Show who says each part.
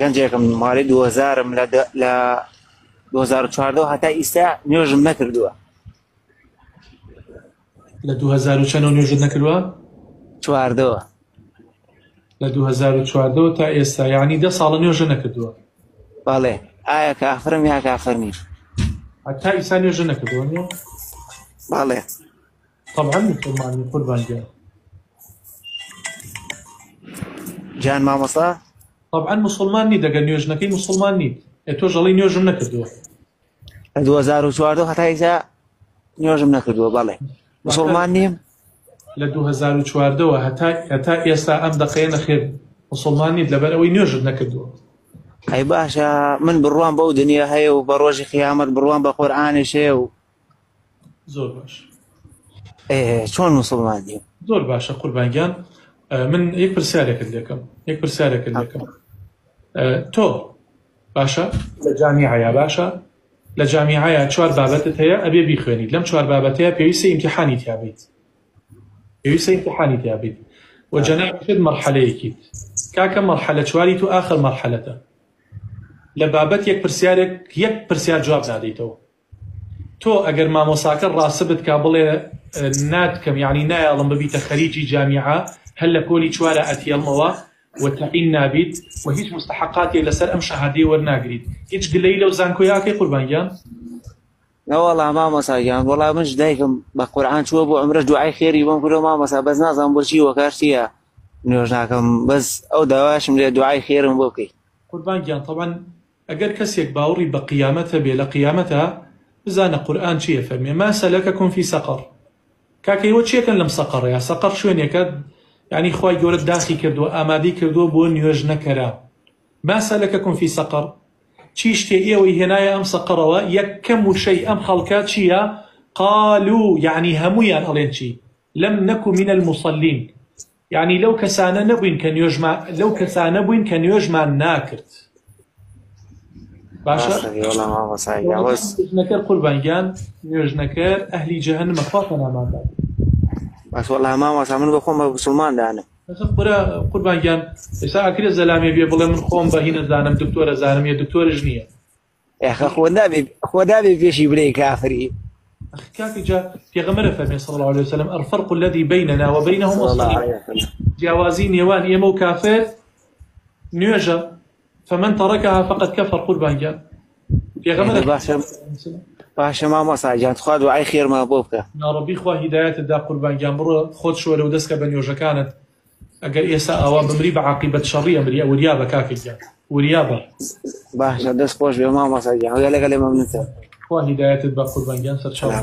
Speaker 1: گەنجێکم ماڵی 2000م لە 2014 هەتا ئیستا نوێژم نەکردووە.
Speaker 2: لە 2000 چەندەوە نوێژت نەکردووە؟
Speaker 1: 14.
Speaker 2: لە 2014 تا ئێستا یعنی 10 ساڵە نوێژە نەکردووە.
Speaker 1: بەڵێ ئایا کافرم یا کافر نیم؟
Speaker 2: هەتا ئیستا نوێژە نەکردووە نیە؟
Speaker 1: بەڵێ.
Speaker 2: طبعا مسلمانی قوربان گیان.
Speaker 1: جان مامۆستا؟
Speaker 2: طبعا مسلمان نیت ئەگەر نوێژنەکەی مسلمان نیت. تۆ ژەڵی نوێژم نەکردووە.
Speaker 1: لە 2014 هەتا ئیستا نوێژم نەکردووە. بەڵێ. مسلمان نیم؟
Speaker 2: لە 2014 هەتا ئێستا ئەم دەقەیە نەخێر مسلمان نیت لەبەر ئەوەی نوێژت نەکردووە.
Speaker 1: ئەی باشە من بڕوان بەو دنیا هەیە و بە ڕۆژی قیامەت بڕوان بە قورئانیش هەیە و
Speaker 2: زۆر باش.
Speaker 1: چۆن مسلمان نیم؟
Speaker 2: زۆر باشە قوربانگیان. من یەک پرسیارێکت لێکەم. تۆ باشە لە جامیعەیە باشە لە جامیعەیە 4 بابەتت هەیە ئەبێ بیخوێنیت. لەم 4 بابەتەیە پێویستە ئیمتیحانی تیا بیت. وجەنابەت مەرحەلەیەکیت. کاکە مەرحەلە 4 تو ئاخر مەرحەلەتە. لە بابەت یەک پرسیار جواب نادەیتەوە. تۆ ئەگەر مامۆساکە ڕاستبت کا بڵێ ناتکەم یعنی نایاڵم ببیتە خەریجی جامیعە هەر لە پۆلی 4 ئەتیەڵمەوە وتەعین نابیت و هیچ مستحقاتی لەسەر ئەم شەهادەیە وەرناگریت. هیچ گلەی لەو زانکۆیاکەی قوربانگیان؟
Speaker 1: نەوەڵا مامۆستا گیان وەڵا منش دایکم بە قورئان چووە بۆ عومرە دوعای خێری بۆم کردەوە مامۆستا بەس نازانم بۆچی وەکارتیە نوێژ ناکەم بەس ئەو داواشم لێ دوعای خێرم بۆ بکەیت.
Speaker 2: قوربانگیان طبعا ئەگەر کەسێک باوەڕی بە قیامەتە بێ لە قیامەتە بزانە قورئان چییە فەرمێ ما سەلەکەکم فی سەقەر. کاکەیوە چیەکەن لەم سەقەڕەیە؟ سەقەر شوێنێکە یعنی خوای گەورە داخی کردووە ئامادەی کردووە بۆ نوێژ نەکەرا. ما سەلەکەکم فی سەقەر چی شتێ ئێوەی هێنایە ئەم سەقەرەوە؟ یەکەم وشەی ئەم خەڵکە چییە؟ قالوا یعنی هەموویان ئەڵێن چی؟ لەم نەکو من المصلین یعنی لەو کەسانە نەبووین کە نوێژمان ناکرد. باشە نوێژنەکەر قوربانگیان نوێژنەکەر ئەهلی جەهەنەمە خوا پەناماندا.
Speaker 1: باش وەڵا مامۆستا من بە خۆم بە مسلمان دانم.
Speaker 2: قوربانگیان ئێستا ئاکرێ زەلامێ بێ بڵێ من خۆم بە هینە زانم دکتۆرە زانم یا دکتۆرش نییە.
Speaker 1: خۆ دابێ پێشی برێ کافری.
Speaker 2: کاکی جا پێغەمبەر فەرمێ صلی الله عليه وسلم الفرق الذي بيننا وبينهم الصلاة. جیاوازی نێوان ئێمە و کافر نوێژە. فمن تركها فقد كفر قوربانگیان. پێغەمبەر
Speaker 1: باشە مامۆستا گیان خوا دوعای خێرمان بۆ بکە.
Speaker 2: ناڕەبی خوا هیدایەتت دا قوربانگیان بڕۆ خۆت شۆرە و دەستکە بە نوێژەکانت. ئەگەر ئێستا ئەوا بمری بە عاقیبەت شەڕی ئەمری وریابە کاکەگیان وریابە.
Speaker 1: باشە دەست خۆش بێ مامۆستا گیان لەگەڵ ئێمە منتە.
Speaker 2: خوا هیدایەتت بە قوربانگیان سەرچاوە.